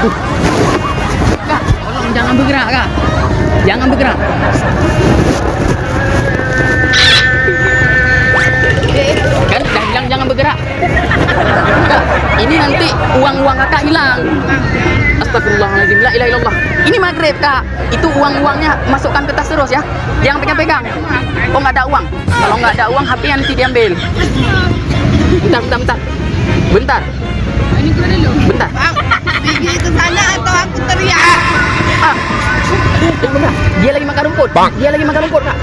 Kak, tolong jangan bergerak, Kak. Jangan bergerak. Kan dah bilang jangan bergerak. Kak, ini nanti uang-uang kakak hilang. Astagfirullahaladzim, la ilaha illallah. Ini maghrib, Kak. Itu uang-uangnya masukkan ke tas terus ya. Jangan pegang-pegang. Oh, nggak ada uang. Kalau nggak ada uang, HP nanti diambil. Bentar. Bentar. Ini gue dulu. Bentar. Pergi ke sana atau aku teriak. Ah. Bentar. Dia lagi makan rumput. Dia lagi makan rumput, Kak.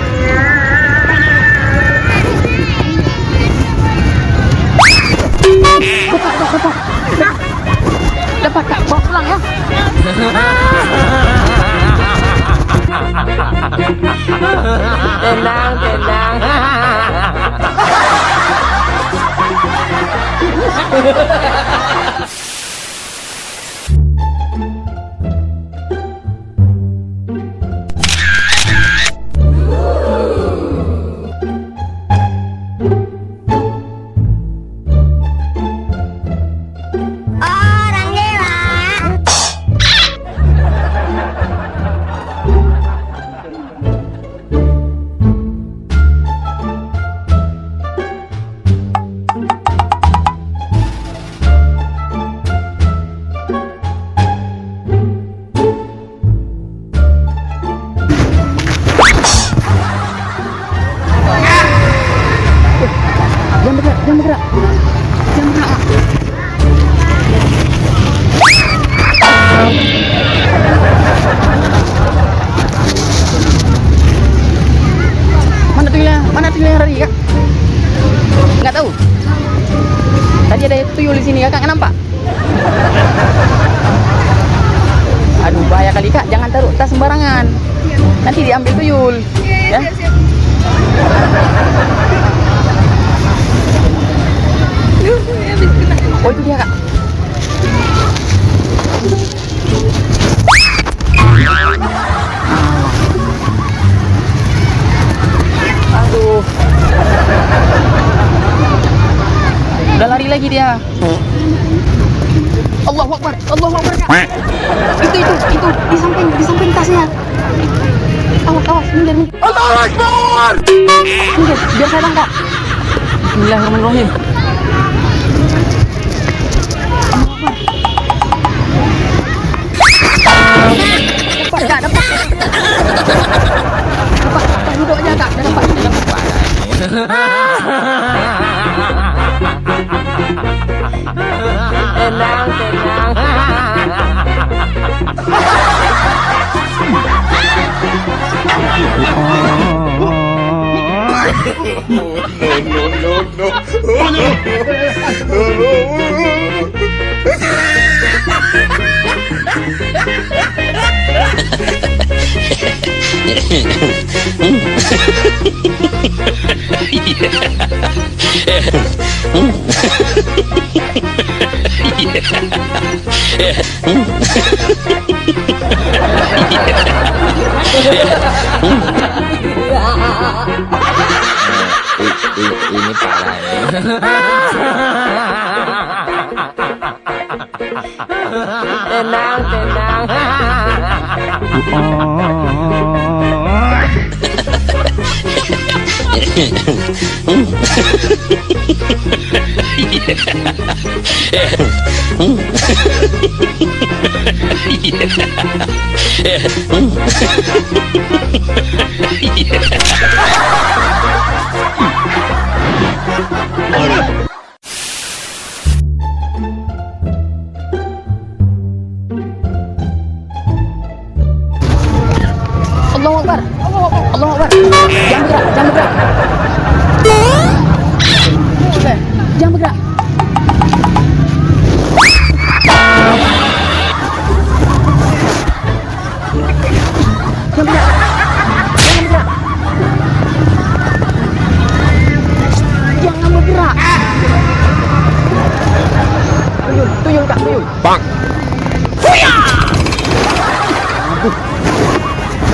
Dapat, Kak. Bawa pulang ya. Tenang. Orang gila. Jangan bergerak. Mana tuyul yang lari, Kak? Nggak tahu. Tadi ada tuyul di sini, Kak. Nggak nampak. Aduh, bahaya kali, Kak. Jangan taruh tas sembarangan. Nanti diambil tuyul. Ya. Siap. Oh, itu dia, Kak. Aduh. Udah lari lagi dia. Allahu Akbar, Kak. Itu di samping tasnya. Awas, minggir. Allahu Akbar. Minggir, biar saya tangkap. Bismillahirrahmanirrahim. Dapat. Duduk aja, Kak. Dapat. Tenang. Ini parah ya. Tenang. Allahu Akbar. Jangan bergerak. Jangan bergerak. Tuyul, Kak. Bang.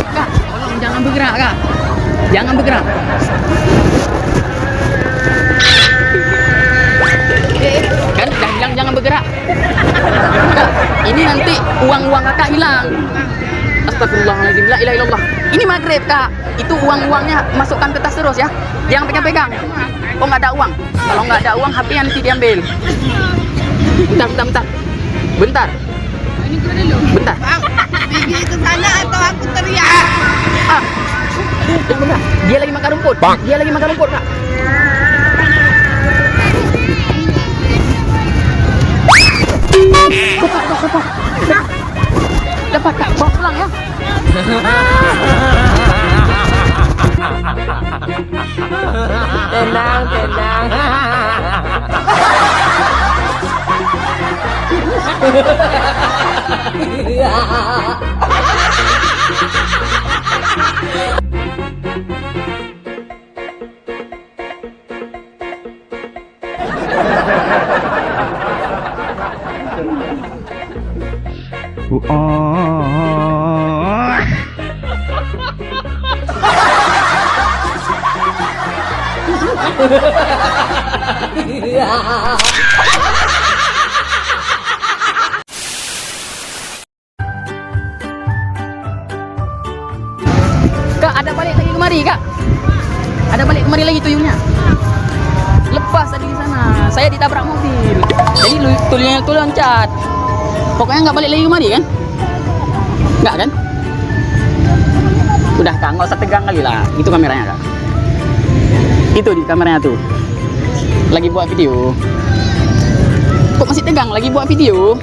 Kak, tolong jangan bergerak, Kak. Jangan bergerak. Kan dah bilang jangan bergerak. Kak, ini nanti uang kakak hilang. Astagfirullahaladzim, la ilaha illallah. Ini maghrib kak, itu uangnya masukkan ke tas terus ya, jangan pegang-pegang. Oh nggak ada uang, kalau nggak ada uang HP-nya nanti diambil. Bentar. Ini gue dulu. Bentar. Bang, pergi ke sana atau aku teriak. Ah, bentar. Dia lagi makan rumput. Dia lagi makan rumput kak. Dapat kak, bawa pulang ya. Tenang, tenang. Kak, ada balik lagi kemari kak. Ada balik kemari lagi tuyulnya. Lepas tadi di sana. Saya ditabrak mobil. Jadi tuyulnya itu loncat. Pokoknya nggak balik lagi kemari kan? Nggak kan? Udah kak, nggak usah tegang kali lah. Itu kameranya kak. Itu di kameranya tuh. Lagi buat video. Kok masih tegang? Lagi buat video.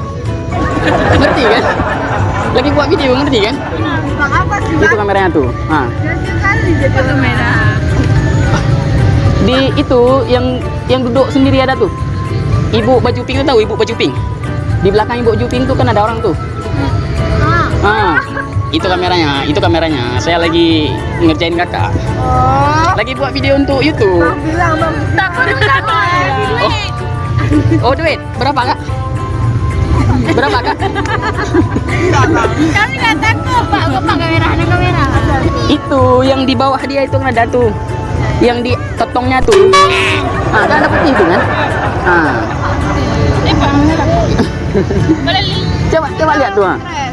Ngerti kan? Lagi buat video, ngerti kan? Bang apa sih Itu bang? kameranya tuh. Nah. Jangan kali jadi kamera. Di itu yang duduk sendiri ada tuh. Ibu baju pink tuh tahu ibu baju pink. Di belakang ibu baju pink tuh kan ada orang tuh. Itu kameranya. Saya lagi ngerjain kakak. Oh. Lagi buat video untuk YouTube. Bang bilang bang. Takut Oh duit berapa kak? Berapa kak? Kami nggak takut pak. Pak kamera. Itu yang di bawah dia itu kan ada tuh. Yang di totongnya tuh. Ah, kan ada putih itu kan? Ah. Pak. Boleh Coba lihat tuh. Ah. keren.